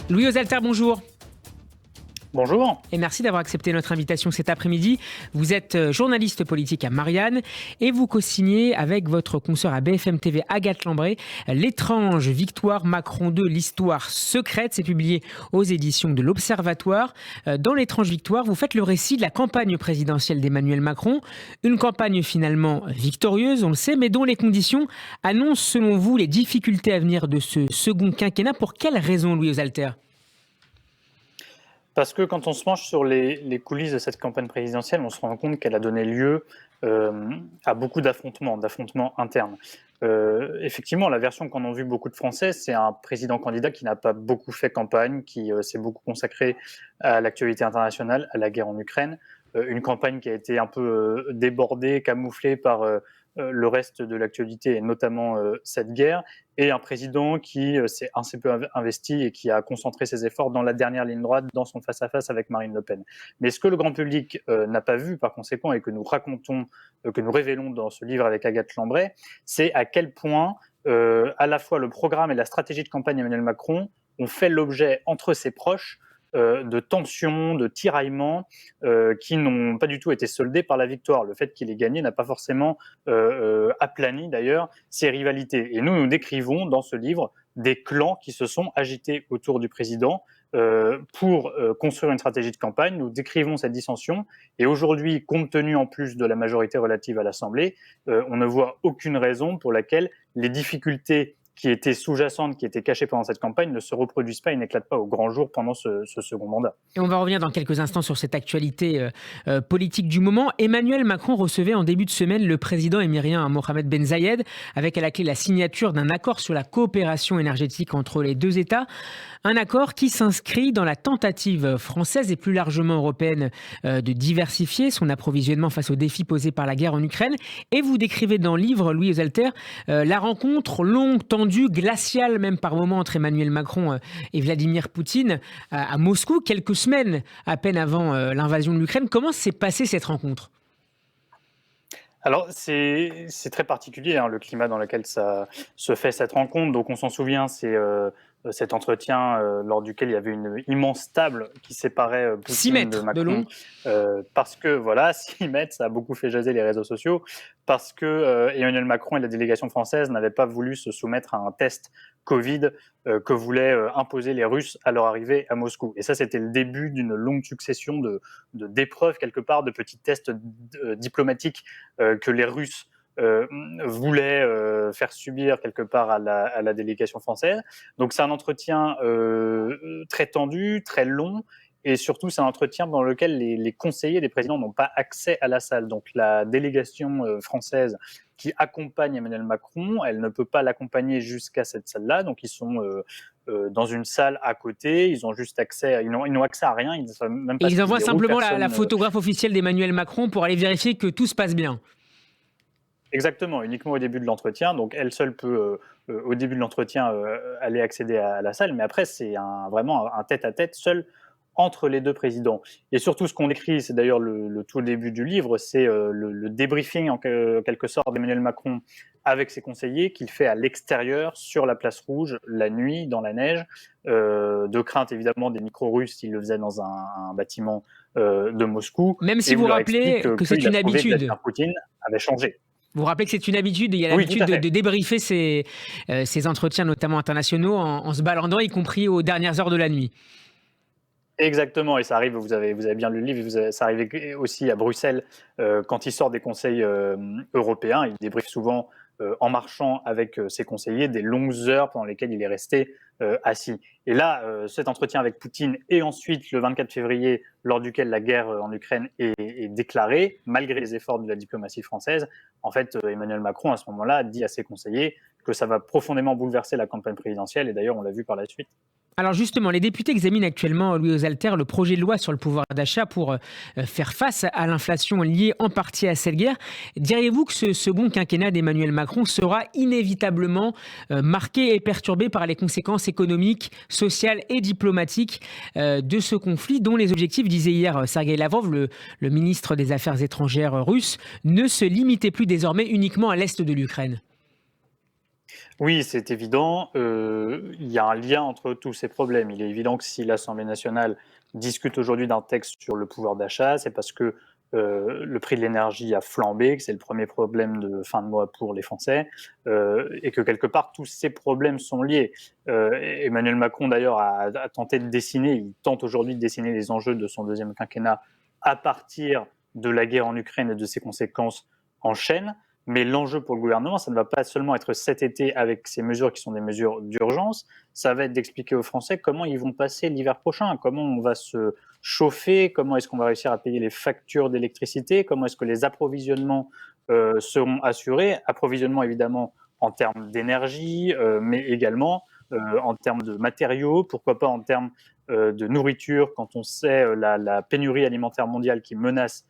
Louis Osalter, bonjour. Bonjour. Et merci d'avoir accepté notre invitation cet après-midi. Vous êtes journaliste politique à Marianne et vous co-signez avec votre consoeur à BFM TV, Agathe Lambré, L'étrange victoire Macron 2, l'histoire secrète. C'est publié aux éditions de l'Observatoire. Dans L'étrange victoire, vous faites le récit de la campagne présidentielle d'Emmanuel Macron. Une campagne finalement victorieuse, on le sait, mais dont les conditions annoncent selon vous les difficultés à venir de ce second quinquennat. Pour quelles raisons, Louis Osalter ? Parce que quand on se penche sur les coulisses de cette campagne présidentielle, on se rend compte qu'elle a donné lieu à beaucoup d'affrontements internes. Effectivement, la version qu'en ont vu beaucoup de Français, c'est un président-candidat qui n'a pas beaucoup fait campagne, qui s'est beaucoup consacré à l'actualité internationale, à la guerre en Ukraine. Une campagne qui a été un peu débordée, camouflée par le reste de l'actualité, et notamment cette guerre, et un président qui s'est assez peu investi et qui a concentré ses efforts dans la dernière ligne droite, dans son face-à-face avec Marine Le Pen. Mais ce que le grand public n'a pas vu, par conséquent, et que nous racontons, que nous révélons dans ce livre avec Agathe Lambré, c'est à quel point à la fois le programme et la stratégie de campagne d'Emmanuel Macron ont fait l'objet, entre ses proches, de tensions, de tiraillements qui n'ont pas du tout été soldés par la victoire. Le fait qu'il ait gagné n'a pas forcément aplani d'ailleurs ces rivalités. Et nous décrivons dans ce livre des clans qui se sont agités autour du président pour construire une stratégie de campagne. Nous décrivons cette dissension et aujourd'hui, compte tenu en plus de la majorité relative à l'Assemblée, on ne voit aucune raison pour laquelle les difficultés qui étaient sous-jacentes, qui étaient cachées pendant cette campagne, ne se reproduisent pas et n'éclatent pas au grand jour pendant ce second mandat. Et on va revenir dans quelques instants sur cette actualité politique du moment. Emmanuel Macron recevait en début de semaine le président émirien Mohamed Ben Zayed, avec à la clé la signature d'un accord sur la coopération énergétique entre les deux États. Un accord qui s'inscrit dans la tentative française et plus largement européenne de diversifier son approvisionnement face aux défis posés par la guerre en Ukraine. Et vous décrivez dans le livre, Louis Osalter, la rencontre longue, tendue, glaciale même par moments entre Emmanuel Macron et Vladimir Poutine à Moscou, quelques semaines à peine avant l'invasion de l'Ukraine. Comment s'est passée cette rencontre ? Alors, c'est très particulier, le climat dans lequel ça se fait cette rencontre. Donc, on s'en souvient, c'est cet entretien lors duquel il y avait une immense table qui séparait Poutine 6 mètres de Macron. De long. Parce que, voilà, 6 mètres, ça a beaucoup fait jaser les réseaux sociaux, parce que Emmanuel Macron et la délégation française n'avaient pas voulu se soumettre à un test Covid que voulaient imposer les Russes à leur arrivée à Moscou. Et ça, c'était le début d'une longue succession d'épreuves, quelque part, de petits tests diplomatiques que les Russes voulaient faire subir quelque part à la délégation française. Donc c'est un entretien très tendu, très long, et surtout c'est un entretien dans lequel les conseillers des présidents n'ont pas accès à la salle. Donc la délégation française qui accompagne Emmanuel Macron, elle ne peut pas l'accompagner jusqu'à cette salle-là, donc ils sont dans une salle à côté, ils ont juste accès, ils n'ont accès à rien, ils ne savent même pas. Et ils envoient simplement la photographe officielle d'Emmanuel Macron pour aller vérifier que tout se passe bien. Exactement, uniquement au début de l'entretien. Donc, elle seule peut, au début de l'entretien, aller accéder à la salle. Mais après, c'est vraiment un tête-à-tête seul entre les deux présidents. Et surtout, ce qu'on écrit, c'est d'ailleurs le tout début du livre, c'est le débriefing en quelque sorte d'Emmanuel Macron avec ses conseillers qu'il fait à l'extérieur, sur la place rouge, la nuit, dans la neige, de crainte évidemment des micro-russes s'il le faisait dans un bâtiment de Moscou. Même si vous rappelez que c'est une habitude. Vladimir Poutine avait changé. Vous rappelez que c'est une habitude, il y a l'habitude de débriefer ces entretiens, notamment internationaux, en se baladant, y compris aux dernières heures de la nuit. Exactement, et ça arrive, vous avez bien lu le livre, ça arrive aussi à Bruxelles quand il sort des conseils européens. Il débriefe souvent en marchant avec ses conseillers des longues heures pendant lesquelles il est resté assis. Et là, cet entretien avec Poutine et ensuite le 24 février, lors duquel la guerre en Ukraine est déclarée, malgré les efforts de la diplomatie française, en fait, Emmanuel Macron, à ce moment-là, dit à ses conseillers que ça va profondément bouleverser la campagne présidentielle, et d'ailleurs, on l'a vu par la suite. Alors justement, les députés examinent actuellement, Louis Osalter, le projet de loi sur le pouvoir d'achat pour faire face à l'inflation liée en partie à cette guerre. Diriez-vous que ce second quinquennat d'Emmanuel Macron sera inévitablement marqué et perturbé par les conséquences économiques, sociales et diplomatiques de ce conflit, dont les objectifs, disait hier Sergueï Lavrov, le ministre des Affaires étrangères russe, ne se limitaient plus désormais uniquement à l'est de l'Ukraine? Oui, c'est évident. Il y a un lien entre tous ces problèmes. Il est évident que si l'Assemblée nationale discute aujourd'hui d'un texte sur le pouvoir d'achat, c'est parce que le prix de l'énergie a flambé, que c'est le premier problème de fin de mois pour les Français, et que quelque part tous ces problèmes sont liés. Emmanuel Macron d'ailleurs a tenté de dessiner, il tente aujourd'hui de dessiner les enjeux de son deuxième quinquennat à partir de la guerre en Ukraine et de ses conséquences en chaîne. Mais l'enjeu pour le gouvernement, ça ne va pas seulement être cet été avec ces mesures qui sont des mesures d'urgence, ça va être d'expliquer aux Français comment ils vont passer l'hiver prochain, comment on va se chauffer, comment est-ce qu'on va réussir à payer les factures d'électricité, comment est-ce que les approvisionnements seront assurés, approvisionnement évidemment en termes d'énergie, mais également en termes de matériaux, pourquoi pas en termes de nourriture, quand on sait la pénurie alimentaire mondiale qui menace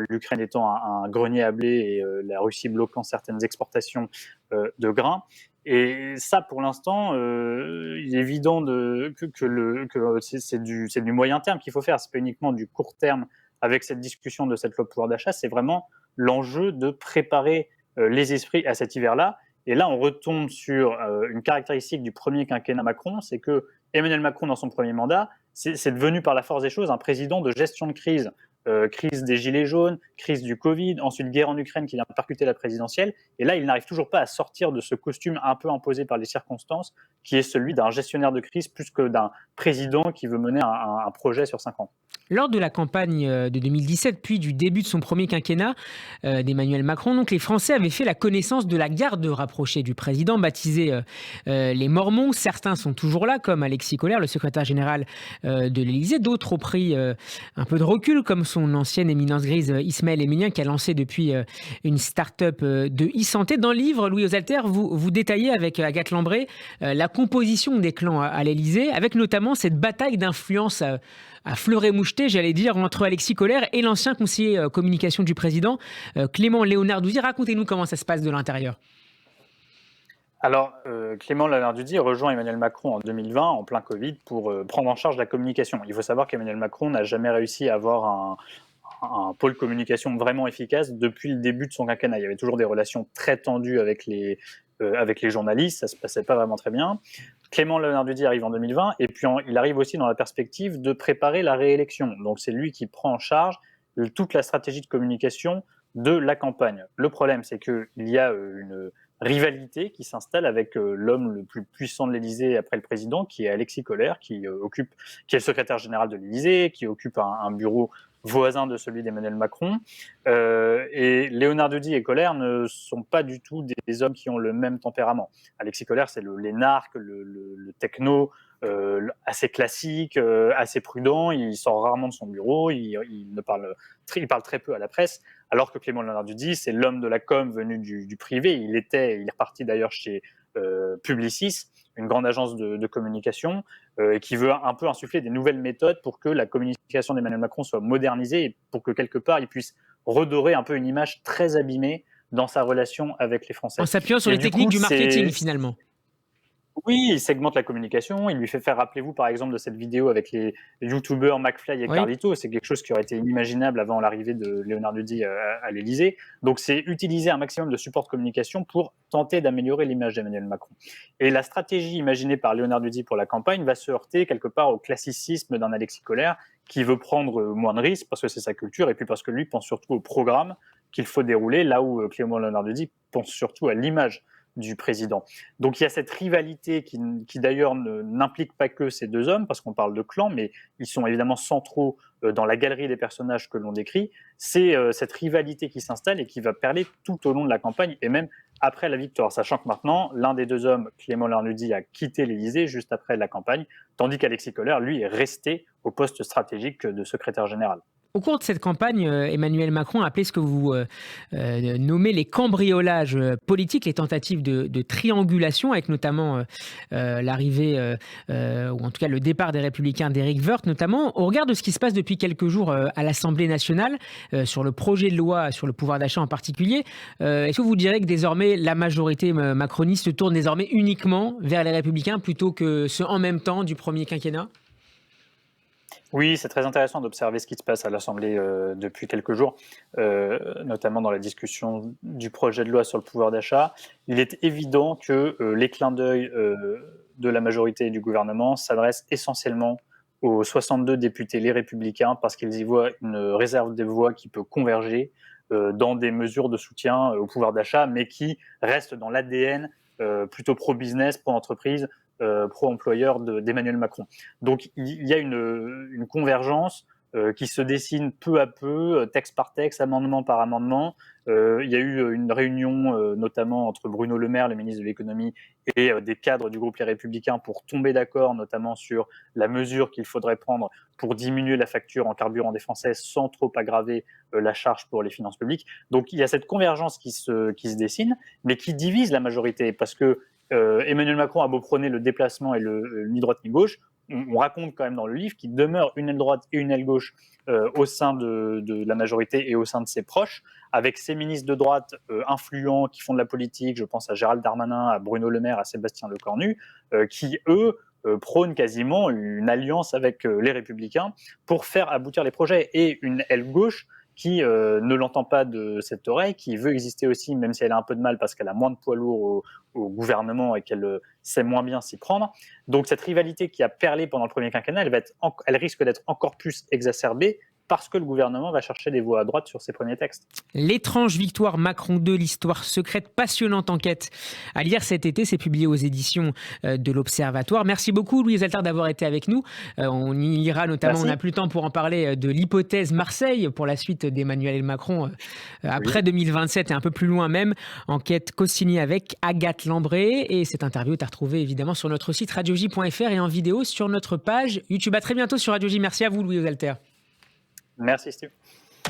l'Ukraine étant un grenier à blé et la Russie bloquant certaines exportations de grains. Et ça, pour l'instant, il est évident que c'est du moyen terme qu'il faut faire. Ce n'est pas uniquement du court terme avec cette discussion de cette loi pouvoir d'achat. C'est vraiment l'enjeu de préparer les esprits à cet hiver-là. Et là, on retombe sur une caractéristique du premier quinquennat Macron, c'est que Emmanuel Macron, dans son premier mandat, c'est devenu par la force des choses un président de gestion de crise. Crise des gilets jaunes, crise du Covid, ensuite guerre en Ukraine qui vient percuter la présidentielle. Et là, il n'arrive toujours pas à sortir de ce costume un peu imposé par les circonstances, qui est celui d'un gestionnaire de crise plus que d'un président qui veut mener un projet sur 5 ans. Lors de la campagne de 2017, puis du début de son premier quinquennat d'Emmanuel Macron, donc les Français avaient fait la connaissance de la garde rapprochée du président, baptisée les Mormons. Certains sont toujours là, comme Alexis Collère, le secrétaire général de l'Élysée. D'autres ont pris un peu de recul, comme son ancienne éminence grise Ismaël Emilien, qui a lancé depuis une start-up de e-santé. Dans le livre, Louis Osalter, vous détaillez avec Agathe Lambré la composition des clans à l'Élysée, avec notamment cette bataille d'influence à fleur et moucheté, j'allais dire, entre Alexis Collère et l'ancien conseiller communication du président, Clément Léonard-Douzy. Racontez-nous comment ça se passe de l'intérieur. Alors, Clément Léonard-Douzy rejoint Emmanuel Macron en 2020, en plein Covid, pour prendre en charge la communication. Il faut savoir qu'Emmanuel Macron n'a jamais réussi à avoir un pôle communication vraiment efficace depuis le début de son quinquennat. Il y avait toujours des relations très tendues avec les journalistes, ça ne se passait pas vraiment très bien. Clément Léonard-Douzy arrive en 2020 et puis il arrive aussi dans la perspective de préparer la réélection. Donc c'est lui qui prend en charge toute la stratégie de communication de la campagne. Le problème, c'est qu'il y a une rivalité qui s'installe avec l'homme le plus puissant de l'Élysée après le président, qui est Alexis Collère, qui est le secrétaire général de l'Élysée, qui occupe un bureau voisin de celui d'Emmanuel Macron. Et Léonard-Douzy et Collère ne sont pas du tout des hommes qui ont le même tempérament. Alexis Collère, c'est l'énarque, le techno, assez classique, assez prudent. Il sort rarement de son bureau, il parle très peu à la presse. Alors que Clément Léonard-Douzy, c'est l'homme de la com venu du privé. Il est reparti d'ailleurs chez Publicis, une grande agence de communication, qui veut un peu insuffler des nouvelles méthodes pour que la communication d'Emmanuel Macron soit modernisée et pour que quelque part il puisse redorer un peu une image très abîmée dans sa relation avec les Français. En s'appuyant sur les techniques du marketing finalement. Oui, il segmente la communication, il lui fait faire, rappelez-vous par exemple de cette vidéo avec les youtubeurs McFly et Carlito, c'est quelque chose qui aurait été inimaginable avant l'arrivée de Léonard-Douzy à l'Élysée. Donc c'est utiliser un maximum de support de communication pour tenter d'améliorer l'image d'Emmanuel Macron. Et la stratégie imaginée par Léonard-Douzy pour la campagne va se heurter quelque part au classicisme d'un Alexis Collère qui veut prendre moins de risques parce que c'est sa culture et puis parce que lui pense surtout au programme qu'il faut dérouler, là où Clément Léonard-Douzy pense surtout à l'image du président. Donc il y a cette rivalité qui d'ailleurs n'implique pas que ces deux hommes, parce qu'on parle de clans, mais ils sont évidemment centraux dans la galerie des personnages que l'on décrit. C'est cette rivalité qui s'installe et qui va perler tout au long de la campagne et même après la victoire, sachant que maintenant, l'un des deux hommes, Clément Léonard-Douzy, a quitté l'Élysée juste après la campagne, tandis qu'Alexis Collère, lui, est resté au poste stratégique de secrétaire général. Au cours de cette campagne, Emmanuel Macron a appelé ce que vous nommez les cambriolages politiques, les tentatives de triangulation, avec notamment l'arrivée, ou en tout cas le départ des Républicains d'Éric Woerth, notamment. Au regard de ce qui se passe depuis quelques jours à l'Assemblée nationale, sur le projet de loi sur le pouvoir d'achat en particulier, est-ce que vous direz que désormais la majorité macroniste se tourne désormais uniquement vers les Républicains plutôt que ce en même temps du premier quinquennat ? Oui, c'est très intéressant d'observer ce qui se passe à l'Assemblée depuis quelques jours, notamment dans la discussion du projet de loi sur le pouvoir d'achat. Il est évident que les clins d'œil de la majorité et du gouvernement s'adressent essentiellement aux 62 députés les Républicains parce qu'ils y voient une réserve des voix qui peut converger dans des mesures de soutien au pouvoir d'achat, mais qui restent dans l'ADN plutôt pro-business, pro-entreprise, pro-employeur d'Emmanuel Macron. Donc il y a une convergence qui se dessine peu à peu, texte par texte, amendement par amendement. Il y a eu une réunion notamment entre Bruno Le Maire, le ministre de l'économie, et des cadres du groupe Les Républicains pour tomber d'accord notamment sur la mesure qu'il faudrait prendre pour diminuer la facture en carburant des Français sans trop aggraver la charge pour les finances publiques. Donc il y a cette convergence qui se dessine, mais qui divise la majorité, parce que Emmanuel Macron a beau prôner le déplacement et ni droite ni gauche, on raconte quand même dans le livre qu'il demeure une aile droite et une aile gauche au sein de la majorité et au sein de ses proches, avec ses ministres de droite influents qui font de la politique, je pense à Gérald Darmanin, à Bruno Le Maire, à Sébastien Lecornu, qui, eux, prônent quasiment une alliance avec les Républicains pour faire aboutir les projets, et une aile gauche qui ne l'entend pas de cette oreille, qui veut exister aussi, même si elle a un peu de mal parce qu'elle a moins de poids lourd au gouvernement et qu'elle sait moins bien s'y prendre. Donc cette rivalité qui a perlé pendant le premier quinquennat, elle risque d'être encore plus exacerbée parce que le gouvernement va chercher des voix à droite sur ses premiers textes. L'étrange victoire Macron 2, l'histoire secrète, passionnante enquête à lire cet été, c'est publié aux éditions de l'Observatoire. Merci beaucoup Louise Alter d'avoir été avec nous. On y ira notamment, Merci. on n'a plus le temps pour en parler, de l'hypothèse Marseille pour la suite d'Emmanuel Macron après 2027 et un peu plus loin même. Enquête co-signée avec Agathe Lambré, et cette interview est à retrouver évidemment sur notre site radioj.fr et en vidéo sur notre page YouTube. À très bientôt sur Radio J. Merci à vous Louise Alter. Merci Steve.